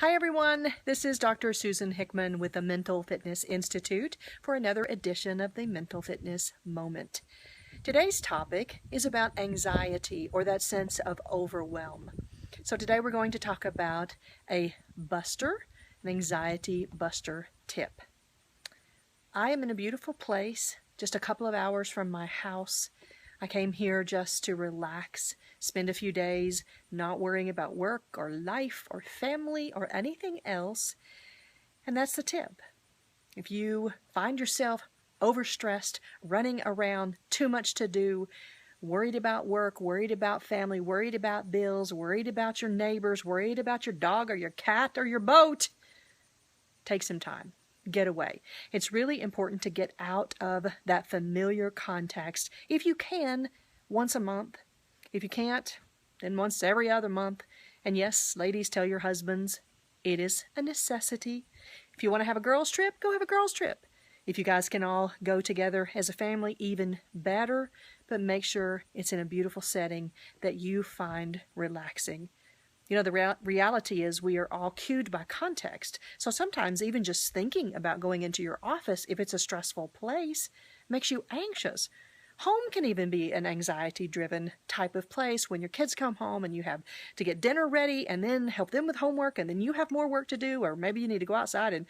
Hi everyone, this is Dr. Susan Hickman with the Mental Fitness Institute for another edition of the Mental Fitness Moment. Today's topic is about anxiety, or that sense of overwhelm. So today we're going to talk about an anxiety buster tip. I am in a beautiful place, just a couple of hours from my house. I came here just to relax, spend a few days not worrying about work or life or family or anything else. And that's the tip. If you find yourself overstressed, running around, too much to do, worried about work, worried about family, worried about bills, worried about your neighbors, worried about your dog or your cat or your boat, take some time. Get away. It's really important to get out of that familiar context. If you can, once a month. If you can't, then once every other month. And yes, ladies, tell your husbands it is a necessity. If you want to have a girls' trip, go have a girls' trip. If you guys can all go together as a family, even better. But make sure it's in a beautiful setting that you find relaxing. You know, the reality is we are all cued by context. So sometimes even just thinking about going into your office, if it's a stressful place, makes you anxious. Home can even be an anxiety-driven type of place when your kids come home and you have to get dinner ready and then help them with homework, and then you have more work to do, or maybe you need to go outside and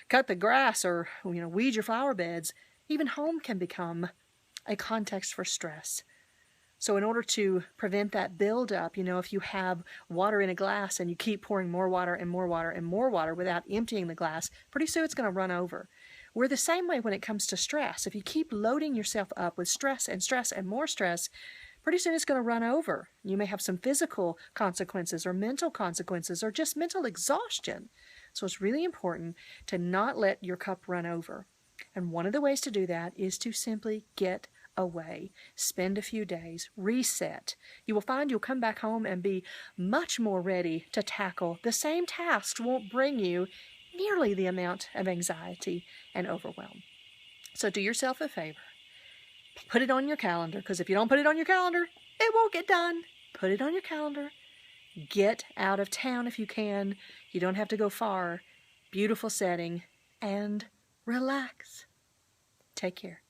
cut the grass or, weed your flower beds. Even home can become a context for stress. So in order to prevent that buildup, if you have water in a glass and you keep pouring more water and more water and more water without emptying the glass, pretty soon it's going to run over. We're the same way when it comes to stress. If you keep loading yourself up with stress and more stress, pretty soon it's going to run over. You may have some physical consequences or mental consequences or just mental exhaustion. So it's really important to not let your cup run over. And one of the ways to do that is to simply get away. Spend a few days, reset. You will find you'll come back home and be much more ready to tackle the same tasks. Won't bring you nearly the amount of anxiety and overwhelm. So do yourself a favor. Put it on your calendar, because if you don't put it on your calendar, it won't get done. Put it on your calendar. Get out of town if you can. You don't have to go far. Beautiful setting, and relax. Take care.